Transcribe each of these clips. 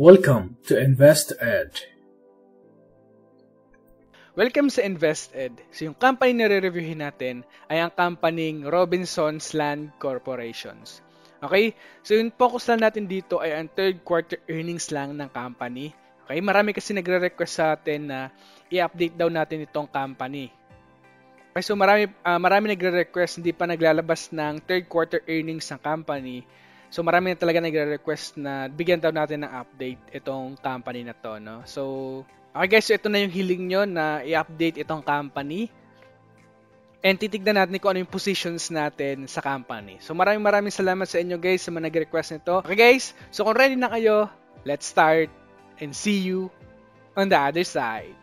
Welcome to InvestEd. Welcome sa InvestEd. So yung company na re-reviewin natin ay ang company Robinsons Land Corporations. Okay? So yung focus lang natin dito ay ang third quarter earnings lang ng company. Okay? Marami kasi nagre-request sa atin na i-update daw natin itong company. Okay, so marami nagre-request, hindi pa naglalabas ng third quarter earnings ng company. So marami na talaga nagre-request na bigyan daw natin ng update itong company na to, no? So, okay guys, so ito na yung hiling nyo na i-update itong company. And titignan natin kung ano yung positions natin sa company. So maraming salamat sa inyo guys sa mga nag-request nito. Okay guys, so kung ready na kayo, let's start and see you on the other side.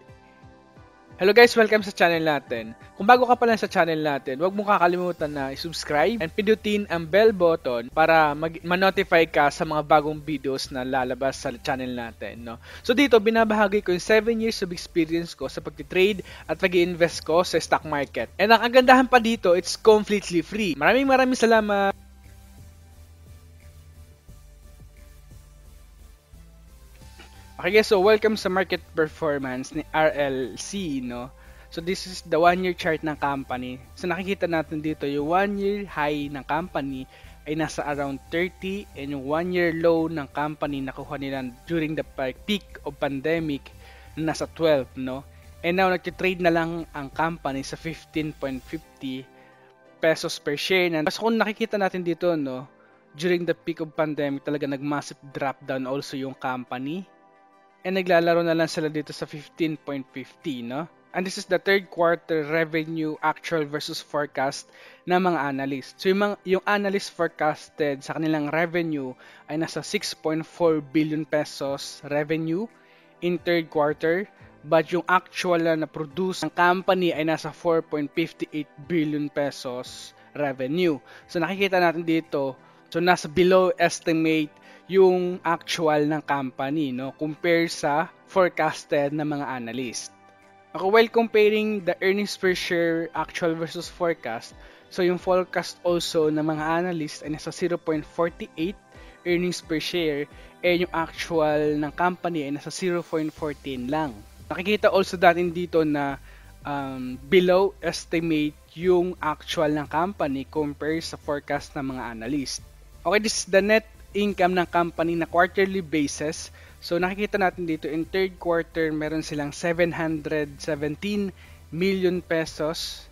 Hello guys, welcome sa channel natin. Kung bago ka pa lang sa channel natin, huwag mong kakalimutan na i-subscribe and pindutin ang bell button para ma-notify ka sa mga bagong videos na lalabas sa channel natin. No? So dito, binabahagi ko yung 7 years of experience ko sa pag-trade at pag-invest ko sa stock market. And ang kagandahan pa dito, it's completely free. Maraming salamat! Okay guys, so welcome sa market performance ni RLC, no? So this is the 1-year chart ng company. So nakikita natin dito yung 1-year high ng company ay nasa around 30 and yung 1-year low ng company nakuha nila during the peak of pandemic na nasa 12, no? And now nagtitrade na lang ang company sa 15.50 pesos per share. So kung nakikita natin dito, no, during the peak of pandemic talaga nag-massive drop down also yung company. And naglalaro na lang sila dito sa 15.50, no? And this is the third quarter revenue actual versus forecast ng mga analyst. So yung analyst forecasted sa kanilang revenue ay nasa 6.4 billion pesos revenue in third quarter. But yung actual na produce ng company ay nasa 4.58 billion pesos revenue. So nakikita natin dito, so nasa below estimate yung actual ng company, no, compare sa forecasted ng mga analyst. Okay, while comparing the earnings per share actual versus forecast, so yung forecast also ng mga analyst ay nasa 0.48 earnings per share and yung actual ng company ay nasa 0.14 lang. Nakikita also natin dito na below estimate yung actual ng company compare sa forecast ng mga analyst. Okay, this is the net income ng company na quarterly basis. So nakikita natin dito in third quarter meron silang 717 million pesos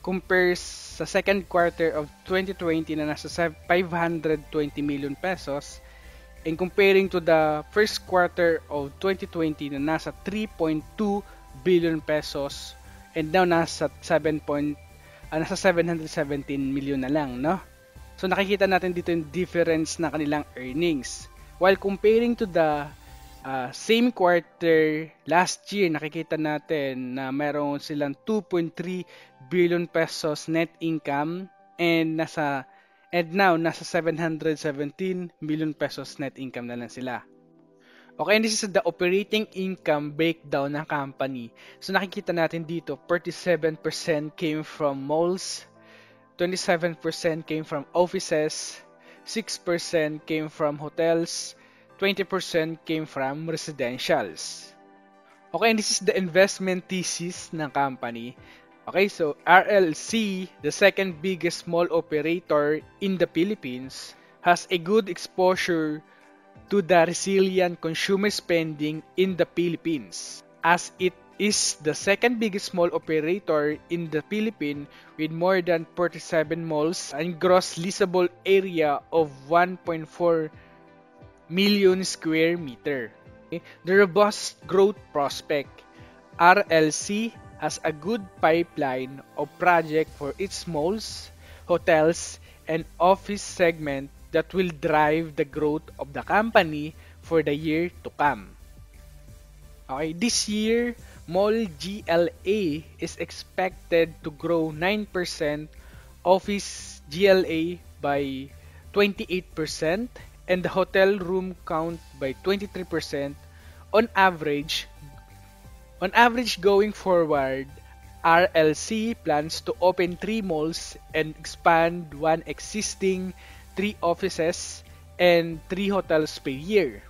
compared sa second quarter of 2020 na nasa 520 million pesos, and comparing to the first quarter of 2020 na nasa 3.2 billion pesos and now nasa 717 million na lang, no? So nakikita natin dito yung difference na kanilang earnings. While comparing to the same quarter last year, nakikita natin na meron silang 2.3 billion pesos net income and now nasa 717 million pesos net income na lang sila. Okay, and this is the operating income breakdown ng company. So nakikita natin dito 47% came from malls, 27% came from offices, 6% came from hotels, 20% came from residentials. Okay, and this is the investment thesis ng company. Okay, so RLC, the second biggest mall operator in the Philippines, has a good exposure to the resilient consumer spending in the Philippines, as it is the second biggest mall operator in the Philippines with more than 47 malls and gross leasable area of 1.4 million square meter. Okay. The robust growth prospect. RLC has a good pipeline of project for its malls, hotels, and office segment that will drive the growth of the company for the year to come. Okay, this year, mall GLA is expected to grow 9%, office GLA by 28%, and the hotel room count by 23%. On average going forward, RLC plans to open 3 malls and expand 1 existing, 3 offices, and 3 hotels per year.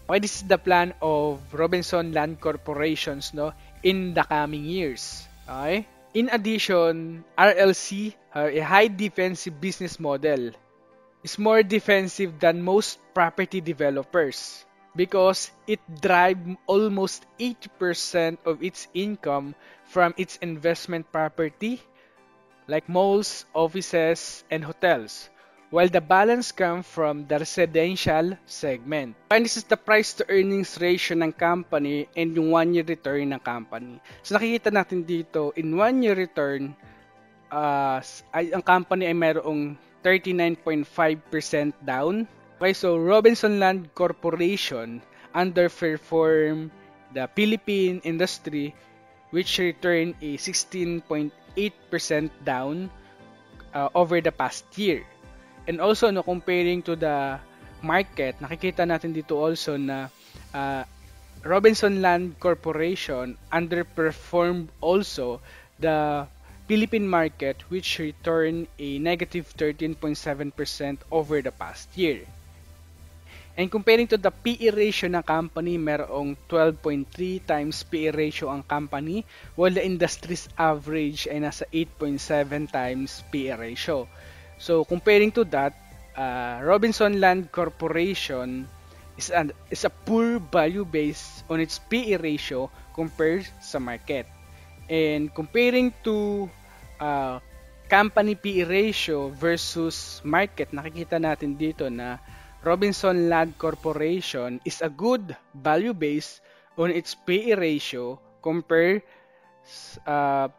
Okay, this is the plan of Robinson Land Corporations, no, in the coming years. Okay? In addition, RLC have a high defensive business model. It's more defensive than most property developers because it drives almost 80% of its income from its investment property like malls, offices, and hotels, while the balance comes from the residential segment. And this is the price to earnings ratio ng company and yung 1-year return ng company. So nakikita natin dito, in 1-year return, ang company ay mayroong 39.5% down. Okay, so Robinson Land Corporation underperformed the Philippine industry which returned a 16.8% down over the past year. And also, no, comparing to the market, nakikita natin dito also na Robinson Land Corporation underperformed also the Philippine market which returned a negative 13.7% over the past year. And comparing to the PE ratio ng company, merong 12.3 times PE ratio ang company, while the industry's average ay nasa 8.7 times PE ratio. So, comparing to that, Robinson Land Corporation is a poor value based on its PE ratio compared sa market. And comparing to company PE ratio versus market, nakikita natin dito na Robinson Land Corporation is a good value base on its PE ratio compared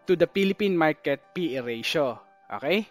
to the Philippine market PE ratio. Okay?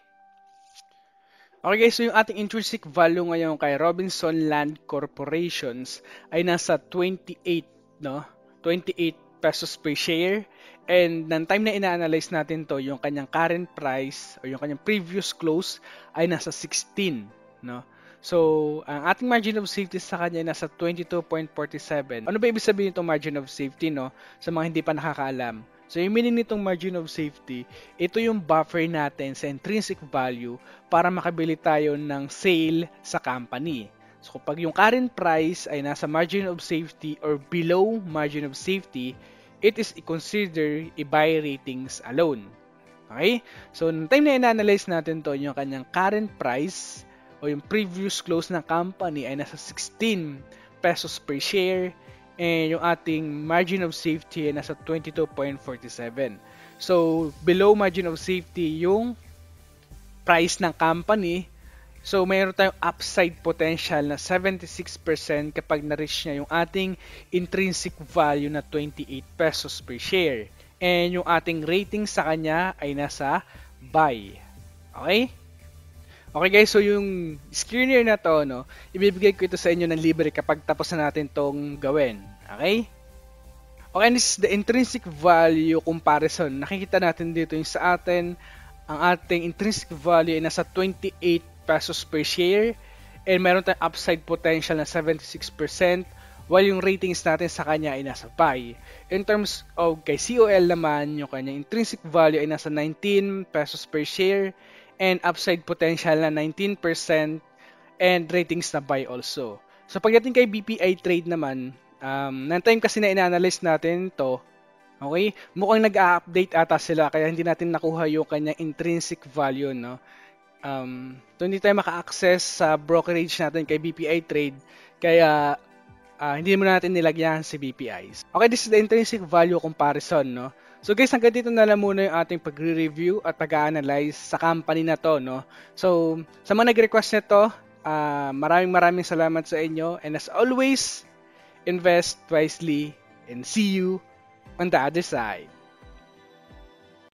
Okay guys, so yung ating intrinsic value ngayon kay Robinson Land Corporations ay nasa 28, no? 28 pesos per share. And ng time na ina-analyze natin to, yung kanyang current price o yung kanyang previous close ay nasa 16, no? So, ang ating margin of safety sa kanya ay nasa 22.47. Ano ba ibig sabihin itong margin of safety, no? Sa mga hindi pa nakakaalam. So, yung meaning nitong margin of safety, ito yung buffer natin sa intrinsic value para makabili tayo ng sale sa company. So, kapag yung current price ay nasa margin of safety or below margin of safety, it is considered a buy ratings alone. Okay? So, nung time na ina-analyze natin to, yung kanyang current price o yung previous close ng company ay nasa 16 pesos per share and yung ating margin of safety ay nasa 22.47. So, below margin of safety yung price ng company. So, mayroon tayong upside potential na 76% kapag na-reach niya yung ating intrinsic value na 28 pesos per share. And yung ating rating sa kanya ay nasa buy. Okay? Okay guys, so yung screener na to, no, ibibigay ko ito sa inyo ng libre kapag tapos na natin tong gawin. Okay? Okay, this is the intrinsic value comparison. Nakikita natin dito yung sa atin, ang ating intrinsic value ay nasa 28 pesos per share and meron tayong upside potential na 76% while yung ratings natin sa kanya ay nasa buy. In terms of kay COL naman, yung kanyang intrinsic value ay nasa 19 pesos per share and upside potential na 19% and ratings na buy also. So pagdating kay BPI trade naman, ng time kasi na ina-analyze natin to, okay, mukhang nag-a-update ata sila kaya hindi natin nakuha yung kanyang intrinsic value, no. So hindi tayo maka-access sa brokerage natin kay BPI trade kaya hindi mo natin nilagyan si BPIs. Okay, this is the intrinsic value comparison, no. So guys, hanggang dito na lang muna yung ating pagre-review at pag-analyze sa company na to, no. So sa mga nag-request nito, maraming salamat sa inyo and as always, invest wisely and see you on the other side.